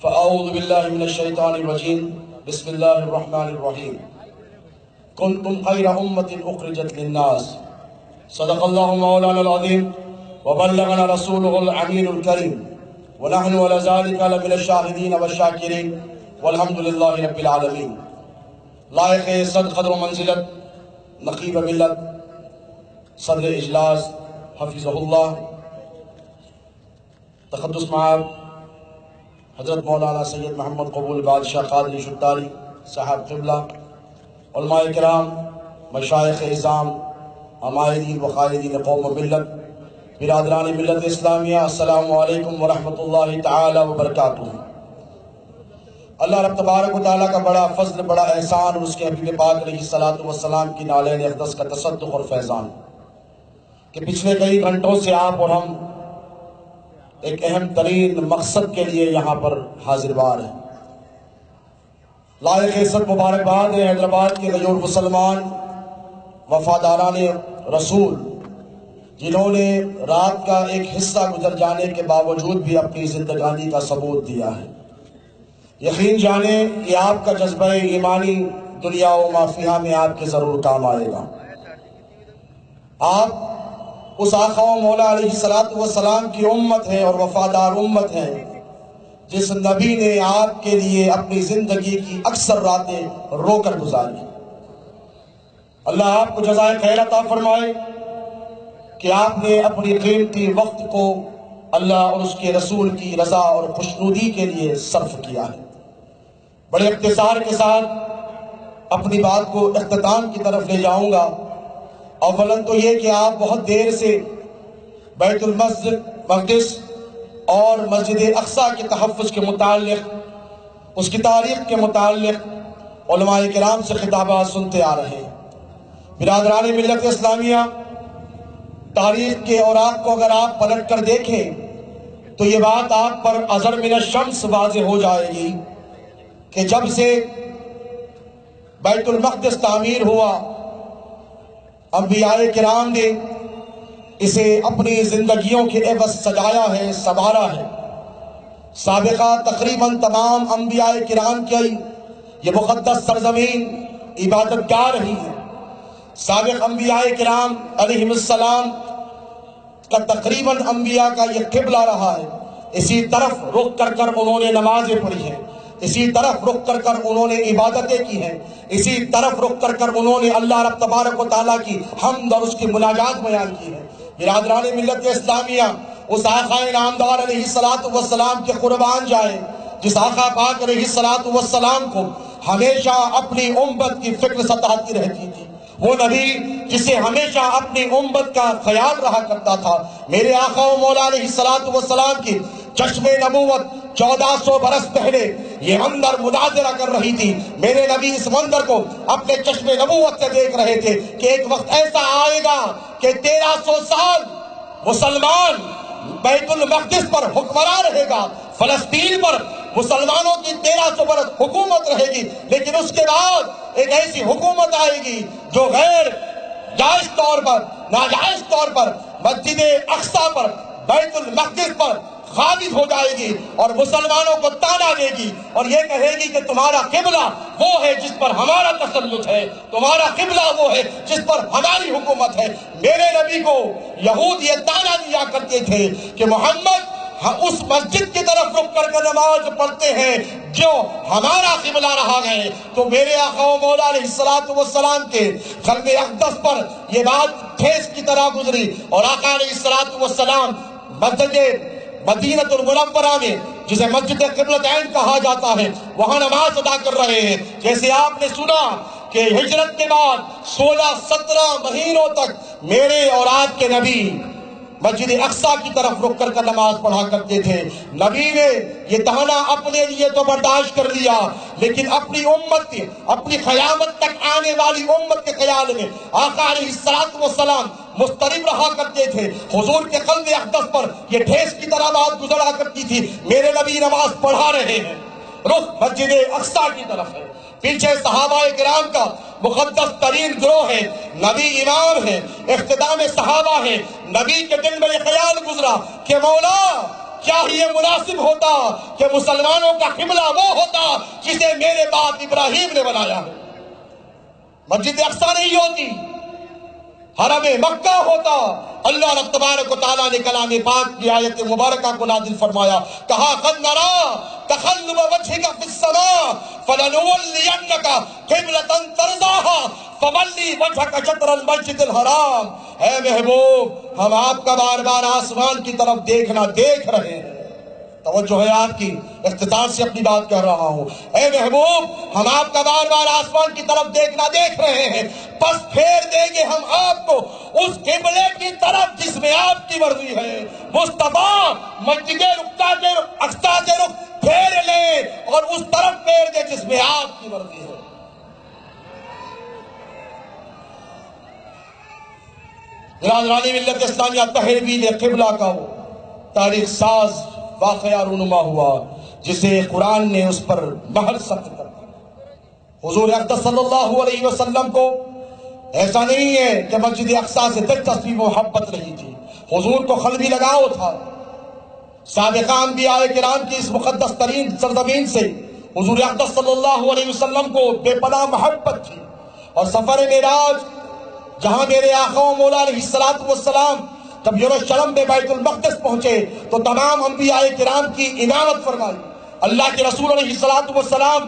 فأعوذ باللہ من الشیطان الرجیم بسم اللہ الرحمن الرحیم کنتم خیر امت اخرجت للناس صدق اللہ مولانا العظیم وبلغنا رسولہ الامین الکریم ونحن على ذلك لمن الشاہدین والشاکرین والحمد للہ رب العالمین۔ لائق صد قدر و منزلت نقیب ملت صدر اجلاس حفظہ اللہ، تقدس معاب حضرت مولانا سید محمد قبول بادشاہ قادری شتاری صاحب قبلہ، علماء کرام، مشائخ اعظام، عمائدین و قائدین قوم و ملت، برادران ملت اسلامیہ، السلام علیکم ورحمۃ اللہ تعالی وبرکاتہ۔ اللہ رب تبارک و تعالیٰ کا بڑا فضل، بڑا احسان اور اس کے حبیب پاک علیہ الصلوۃ والسلام کی نالین اقدس کا تصدق اور فیضان کہ پچھلے کئی گھنٹوں سے آپ اور ہم ایک اہم ترین مقصد کے لیے یہاں پر حاضر بار ہیں۔ لائق عزت مبارکباد ہے حیدرآباد کے غیور مسلمان وفاداران رسول، جنہوں نے رات کا ایک حصہ گزر جانے کے باوجود بھی اپنی زندگانی کا ثبوت دیا ہے۔ یقین جانیں کہ آپ کا جذبہ ایمانی دنیا و مافیہ میں آپ کے ضرور کام آئے گا۔ آپ اس آقا و مولا علیہ الصلوۃ والسلام کی امت ہے اور وفادار امت ہے جس نبی نے آپ کے لیے اپنی زندگی کی اکثر راتیں رو کر گزاری۔ اللہ آپ کو جزائے خیر عطا فرمائے کہ آپ نے اپنی قیمتی وقت کو اللہ اور اس کے رسول کی رضا اور خوشنودی کے لیے صرف کیا ہے۔ بڑے اختصار کے ساتھ اپنی بات کو اختتام کی طرف لے جاؤں گا۔ اولاً تو یہ کہ آپ بہت دیر سے بیت المقدس اور مسجد اقصیٰ کے تحفظ کے متعلق، اس کی تاریخ کے متعلق علماء کرام سے خطابات سنتے آ رہے ہیں۔ برادران ملت اسلامیہ، تاریخ کے اوراق کو اگر آپ پلٹ کر دیکھیں تو یہ بات آپ پر ازر من الشمس واضح ہو جائے گی کہ جب سے بیت المقدس تعمیر ہوا، انبیاء کرام نے اسے اپنی زندگیوں کے عوض سجایا ہے، سنوارا ہے۔ سابقہ تقریباً تمام انبیاء کرام کی یہ مقدس سرزمین عبادت گاہ رہی ہے۔ سابق انبیاء کرام علیہ السلام کا تقریباً انبیاء کا یہ قبلہ رہا ہے۔ اسی طرف رخ کر کر انہوں نے نمازیں پڑھی ہیں، اسی طرف رخ کر کر انہوں نے عبادتیں کی ہیں، اسی طرف رخ کر کر انہوں نے اللہ رب تبارک و تعالیٰ کی حمد اور اس کی مناجات بیان کی ہے۔ برادران ملت اسلامیہ، اس آقا نامدار علیہ الصلوۃ والسلام کے قربان جائے جس آقا پاک علیہ الصلوۃ والسلام کو ہمیشہ اپنی امت کی فکر ستاتی رہتی تھی، وہ نبی جسے ہمیشہ اپنی امت کا خیال رہا کرتا تھا۔ میرے آقا و مولا علیہ الصلوۃ والسلام کی چشم نبوت 1400 برس پہلے یہ اندر مناظرہ کر رہی تھی۔ میرے نبی اس منظر کو اپنے چشم نبوت سے دیکھ رہے تھے کہ ایک وقت ایسا آئے گا کہ 1300 سال مسلمان بیت المقدس پر حکمراں رہے گا، فلسطین پر مسلمانوں کی 1300 برس حکومت رہے گی، لیکن اس کے بعد ایک ایسی حکومت آئے گی جو غیر جائز طور پر، ناجائز طور پر مسجد اقصیٰ پر، بیت المقدس پر قابض ہو جائے گی اور مسلمانوں کو تانا دے گی اور یہ کہے گی کہ تمہارا قبلہ وہ ہے جس پر ہمارا تسلط ہے، تمہارا قبلہ وہ ہے جس پر ہماری حکومت ہے۔ میرے نبی کو یہود یہ تانا دیا کرتے تھے کہ محمد اس مسجد کی طرف رخ کر کے نماز پڑھتے ہیں جو ہمارا قبلہ رہا ہے۔ تو میرے آقا و مولا علیہ الصلوۃ والسلام کے قلب اقدس پر یہ بات ٹھیس کی طرح گزری اور آقا علیہ الصلوۃ والسلام مسجد مدینہ المنورہ میں، جسے مسجد قبلتین کہا جاتا ہے، وہاں نماز ادا کر رہے ہیں۔ جیسے آپ نے سنا کہ ہجرت کے بعد 16-17 مہینوں تک میرے اور آپ کے نبی مسجد اقصیٰ کی طرف رک کر نماز پڑھا کرتے تھے۔ نبی نے یہ تانا اپنے لیے تو برداشت کر لیا، لیکن اپنی امت کی، اپنی قیامت تک آنے والی امت کے خیال میں آقا علیہ الصلوۃ والسلام مضطرب رہا کرتے تھے۔ حضور کے قلب اقدس پر یہ ٹھیس کی طرح بات گزرا کرتی تھی، میرے نبی نماز پڑھا رہے ہیں، رخ مسجد اقصیٰ کی طرف ہے، پیچھے صحابہ کرام کا مقدس ترین گروہ ہے، نبی امام ہے، اختتام صحابہ ہے۔ نبی کے دل میں یہ خیال گزرا کہ مولا کیا یہ مناسب ہوتا کہ مسلمانوں کا قبلہ وہ ہوتا جسے میرے باپ ابراہیم نے بنایا ہے؟ مسجد اقصی نہیں ہوتی، حرم مکہ ہوتا۔ اللہ رب تبارک و تعالیٰ نے کلام پاک کی آیت مبارکہ کو نازل فرمایا، کہا قد نرا تقلب وجهك في السماء فلنولينك قبلة ترضاها فولي وجهك شطر المسجد الحرام۔ اے محبوب، ہم آپ کا بار بار آسمان کی طرف دیکھ رہے ہیں۔ توجہ ہے آپ کی، اختصار سے اپنی بات کہہ رہا ہوں۔ اے محبوب، ہم آپ کا بار بار آسمان کی طرف دیکھ رہے ہیں، پس پھیر دیں گے ہم آپ کو اس قبلے کی طرف جس میں آپ کی مرضی ہے۔ مصطفیٰ مسجد اقصی کے رخ پھیر لیں اور اس طرف پھیر دیں جس میں آپ کی مرضی ہے۔ برادران ملت اسلامیہ، تحویل قبلہ کا وہ تاریخ ساز واقعہ رونما ہوا جسے قرآن نے اس پر مہر سخت کر دی۔ حضور اقدس صلی اللہ علیہ وسلم کو ایسا نہیں ہے کہ مسجد اقصی سے دلچسپی محبت رہی تھی، حضور کو قلبی لگاؤ تھا۔ سابقہ انبیاء کرام کی اس مقدس ترین سرزمین سے حضور اقدس صلی اللہ علیہ وسلم کو بے پناہ محبت تھی، اور سفر معراج جہاں میرے آقا و مولا علیہ السلام جب یروشلم میں بیت المقدس پہنچے تو تمام انبیاء کرام کی امامت فرمائی۔ اللہ کے رسول علیہ السلام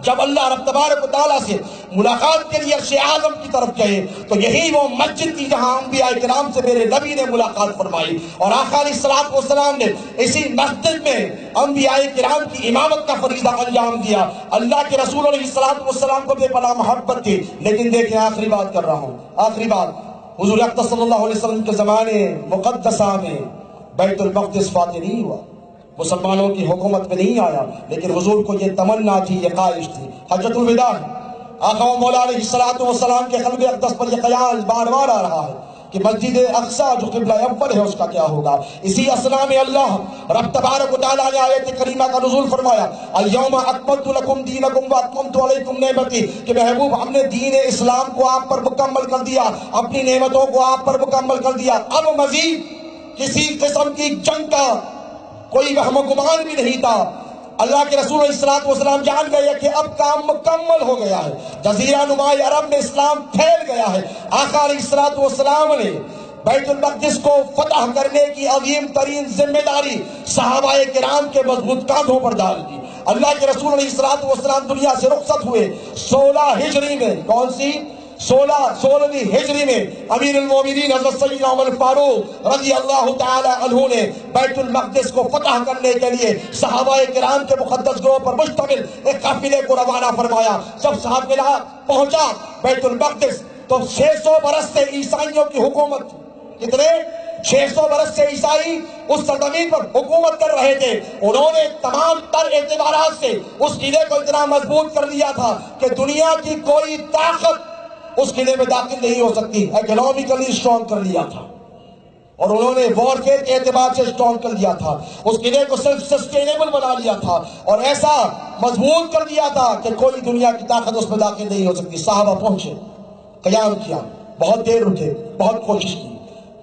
جب اللہ رب تبارک و تعالیٰ سے ملاقات کے لیے عرش اعظم کی طرف گئے تو یہی وہ مسجد تھی جہاں انبیاء کرام سے میرے نبی نے ملاقات فرمائی، اور آقا علیہ السلام نے اسی مسجد میں انبیاء کرام کی امامت کا فریضہ انجام دیا۔ اللہ کے رسول علیہ السلام کو بے پناہ محبت تھی۔ لیکن دیکھیں، آخری بات کر رہا ہوں، آخری بات، حضور اقدس صلی اللہ علیہ وسلم کے زمانے مقدسہ میں بیت المقدس فاتح نہیں ہوا، مسلمانوں کی حکومت میں نہیں آیا، لیکن حضور کو یہ تمنا تھی، یہ خواہش تھی۔ حجۃ الوداع آقا و مولا علیہ السلام کے قلب اقدس پر یہ خیال بار بار آ رہا ہے کہ مسجد اقصی جو قبلہ اول ہے اس کا کیا ہوگا۔ اسی اسنا میں اللہ رب تبارک و تعالیٰ نے آیت کریمہ کا نزول فرمایا، الیوم اکملت لکم دینکم واتممت علیکم نعمتی، کہ محبوب ہم نے دین اسلام کو آپ پر مکمل کر دیا، اپنی نعمتوں کو آپ پر مکمل کر دیا۔ اب مزید کسی قسم کی جنگ کا کوئی وہم و گمان بھی نہیں تھا۔ اللہ کے رسول علیہ السلام جان گئے کہ اب کام مکمل ہو گیا ہے، جزیرہ نما عرب میں اسلام پھیل گیا ہے۔ آقا علیہ السلام نے بیت المقدس کو فتح کرنے کی عظیم ترین ذمہ داری صحابہ کرام کے مضبوط کاندھوں پر ڈال دی۔ اللہ کے رسول علیہ السلام دنیا سے رخصت ہوئے 16 ہجری میں، کون سی 16ویں ہجری میں امیر المومنین حضرت سیدنا عمر فاروق رضی اللہ تعالی عنہ نے بیت المقدس کو فتح کرنے کے لیے صحابہ کرام کے مقدس گروہ پر مشتمل ایک قافلے کو روانہ فرمایا۔ جب قافلہ پہنچا بیت المقدس تو 600 برس سے عیسائیوں کی حکومت، کتنے 600 برس سے عیسائی اس سرزمین پر حکومت کر رہے تھے۔ انہوں نے تمام تر اعتبارات سے اس قلعے کو اتنا مضبوط کر دیا تھا کہ دنیا کی کوئی طاقت اس قلعے میں داخل نہیں ہو سکتی، اکنامکلی اسٹرانگ کر لیا تھا، اور انہوں نے وارفیئر کے اعتبار سے اسٹرانگ کر لیا تھا، اس قلعے کو سیلف سسٹینیبل بنا لیا تھا، اور ایسا مضبوط کر دیا تھا کہ کوئی دنیا کی طاقت اس میں داخل نہیں ہو سکتی۔ صحابہ پہنچے، قیام کیا، بہت دیر رکے، بہت کوشش کی۔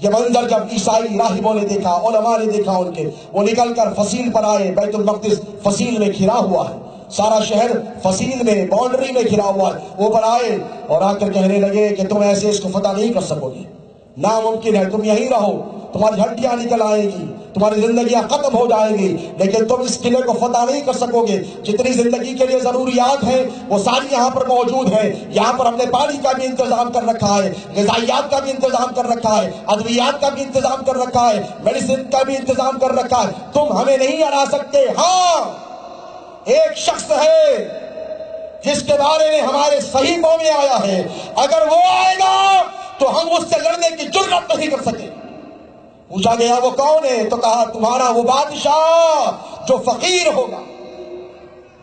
یہ منظر جب عیسائی راہبوں نے دیکھا، علماء نے دیکھا ان کے، وہ نکل کر فصیل پر آئے۔ بیت المقدس فصیل میں گھرا ہوا ہے، سارا شہر فصیل میں، باؤنڈری میں گھرا ہوا ہے۔ وہ پر آئے اور آ کر کہنے لگے کہ تم ایسے اس کو فتح نہیں کر سکو گے، ناممکن ہے، تم یہیں رہو، تمہاری ہڈیاں نکل آئیں گی، تمہاری زندگیاں ختم ہو جائیں گی، لیکن تم اس قلعے کو فتح نہیں کر سکو گے۔ جتنی زندگی کے لیے ضروریات ہیں وہ ساری یہاں پر موجود ہیں۔ یہاں پر ہم نے پانی کا بھی انتظام کر رکھا ہے، غذائیات کا بھی انتظام کر رکھا ہے، ادویات کا بھی انتظام کر رکھا ہے، میڈیسن کا بھی انتظام کر رکھا ہے۔ تم ہمیں نہیں ہرا سکتے۔ ہاں، ایک شخص ہے جس کے بارے میں ہمارے صحیفوں میں آیا ہے، اگر وہ آئے گا تو ہم اس سے لڑنے کی جرأت نہیں کر سکے۔ پوچھا گیا وہ کون ہے؟ تو کہا تمہارا وہ بادشاہ جو فقیر ہوگا،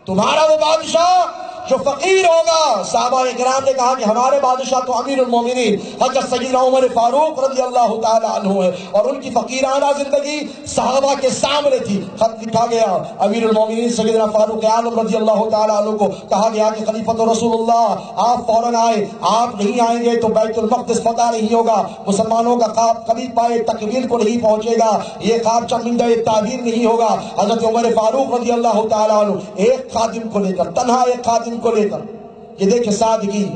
تمہارا وہ بادشاہ جو فقیر ہوگا، صحابہ کرام نے کہا کہ ہمارے بادشاہ تو امیر المومنین حضرت سیدنا عمر فاروق رضی اللہ تعالی عنہ ہے، اور ان کی فقیرانہ زندگی صحابہ کے سامنے تھی۔ خط لکھا گیا امیر المومنین سیدنا فاروق اعظم رضی اللہ تعالی عنہ کو کہا گیا کہ خلیفۃ رسول اللہ آپ فوراً آئے، آپ نہیں آئیں گے تو بیت المقدس فتح نہیں ہوگا، مسلمانوں کا خواب کبھی پائے تکمیل کو نہیں پہنچے گا، یہ خواب چمندہ تعبیر نہیں ہوگا۔ حضرت عمر فاروق رضی اللہ تعالی عنہ ایک خادم کو لے کر، تنہا ایک خادم کو لے کر، یہ دیکھیں سادگی،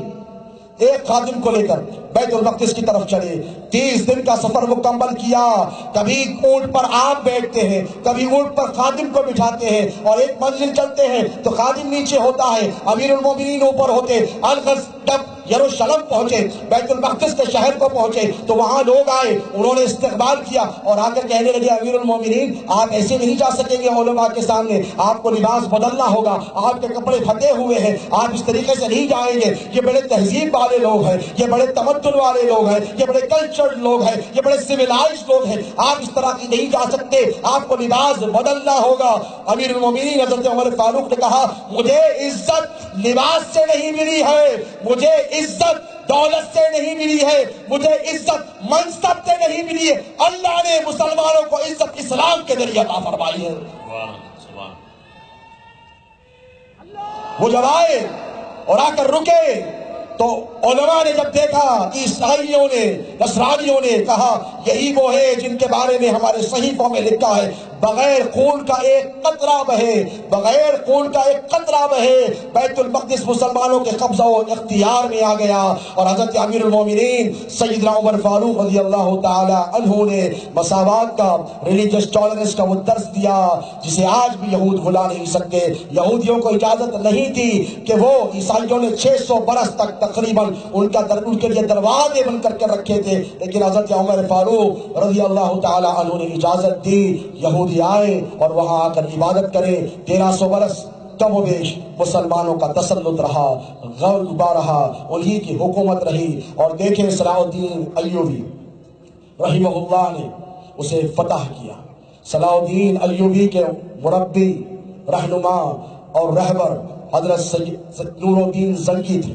ایک خادم کو لے کر بیت المقدس کی طرف چلے۔ 30 دن کا سفر مکمل کیا، کبھی اونٹ پر آپ بیٹھتے ہیں، کبھی اونٹ پر خادم کو بٹھاتے ہیں، اور ایک منزل چلتے ہیں تو خادم نیچے ہوتا ہے، امیر المومنین اوپر ہوتے۔ الغرض جب یروشلم پہنچے، بیت المقدس کے شہر کو پہنچے تو وہاں لوگ آئے، انہوں نے استقبال کیا اور آ کر کہنے لگے امیر المومنین آپ ایسے نہیں جا سکیں گے علماء کے سامنے، آپ کو لباس بدلنا ہوگا، آپ کے کپڑے پھٹے ہوئے ہیں، آپ اس طریقے سے نہیں جائیں گے، یہ بڑے تہذیب والے لوگ ہیں، یہ بڑے تمدن والے لوگ ہیں، یہ بڑے کلچرڈ لوگ ہیں، یہ بڑے سویلائزڈ لوگ ہیں، آپ اس طرح کی نہیں جا سکتے، آپ کو لباس بدلنا ہوگا۔ امیر المومنین حضرت عمر فاروق نے کہا مجھے عزت لباس سے نہیں ملی ہے، مجھے عزت دولت سے نہیں ملی ہے، مجھے عزت منصب سے نہیں ملی ہے، اللہ نے مسلمانوں کو عزت اسلام کے ذریعے عطا فرمائی ہے۔ وہ جب آئے اور آ کر رکے تو علماء نے جب دیکھا، عیسائیوں نے، نصرانیوں نے کہا یہی وہ ہے جن کے بارے میں ہمارے صحیفوں میں لکھا ہے بغیر خون کا ایک قطرہ بہے، بغیر خون کا ایک قطرہ بہے، بیت المقدس مسلمانوں کے قبضہ و اختیار میں آ گیا۔ اور حضرت امیر المومنین سیدنا عمر فاروق رضی اللہ تعالی عنہ نے مساوات کا، ریلیجس ٹالرنس کا وہ درس دیا جسے آج بھی یہود بھلا نہیں سکتے۔ یہودیوں کو اجازت نہیں تھی کہ وہ، عیسائیوں نے 600 برس تک تقریباً ان کے لیے دروازے بند کر کے رکھے تھے، لیکن حضرت عمر فاروق رضی اللہ تعالی عنہ نے اجازت دی، یہودی آئے اور وہاں آ کر عبادت کرے۔ 1300 برس کم و بیش مسلمانوں کا تسلط رہا، غلبہ رہا، انہی کی حکومت رہی۔ اور دیکھیں صلاح الدین ایوبی رحمہ اللہ نے اسے فتح کیا۔ صلاح الدین ایوبی کے مربی، رہنما اور رہبر حضرت نور الدین زنگی تھے،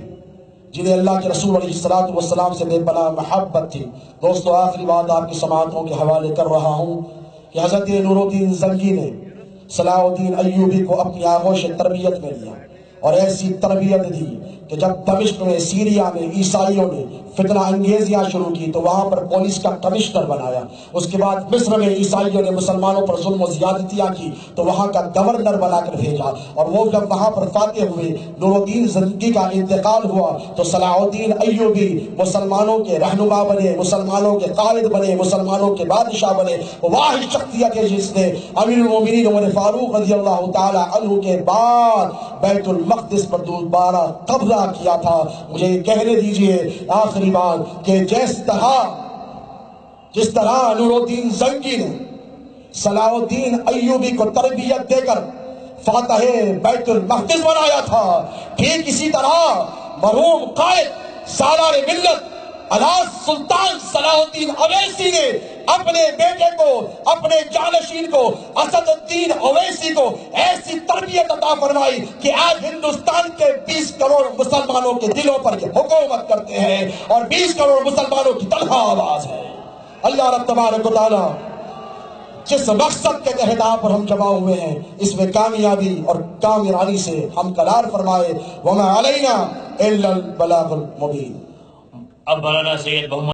جنہیں اللہ کے رسول علیہ السلام سے بے پناہ محبت تھی۔ دوستو آخری بات آپ کی سماعتوں کے حوالے کر رہا ہوں کہ حضرت نور الدین زنگی نے صلاح الدین ایوبی کو اپنی آغوش تربیت میں لیا اور ایسی تربیت دی کہ جب دمشق میں، سیریا میں عیسائیوں نے فتنہ انگیزیاں شروع کی تو وہاں پر پولیس کا کمشنر بنایا۔ اس کے بعد مصر میں عیسائیوں نے مسلمانوں پر ظلم و زیادتیاں کی تو وہاں کا گورنر بنا کر بھیجا، اور وہ جب وہاں پر فاتح ہوئے، نور الدین زنگی کا انتقال ہوا تو صلاح الدین ایوبی مسلمانوں کے رہنما بنے، مسلمانوں کے قائد بنے، مسلمانوں کے بادشاہ بنے۔ واحد شخصیت ہے جس نے امیر المومنین عمر فاروق رضی اللہ تعالی عنہ کے بعد بیت المقدس پر دوبارہ قبضہ کیا تھا۔ مجھے کہنے دیجئے آخری بات کہ جس طرح نور الدین زنگی نے صلاح الدین ایوبی کو تربیت دے کر فاتح بیت المقدس بنایا تھا، ٹھیک اسی طرح مرحوم قائد سالار ملت الاس سلطان صلاح الدین اویسی نے اپنے بیٹے کو، اپنے جانشین کو، اسد الدین اویسی کو ایسی تربیت عطا فرمائی کہ آج ہندوستان کے 20 کروڑ مسلمانوں کے دلوں پر یہ حکومت کرتے ہیں اور 20 کروڑ مسلمانوں کی تنہا آواز ہے۔ اللہ رب تبارک و تعالی جس مقصد کے تحت آپ اور ہم جمع ہوئے ہیں اس میں کامیابی اور کامیابی سے ہم قرار فرمائے۔ وما علینا الا البلاغ المبین۔ اب مولانا سید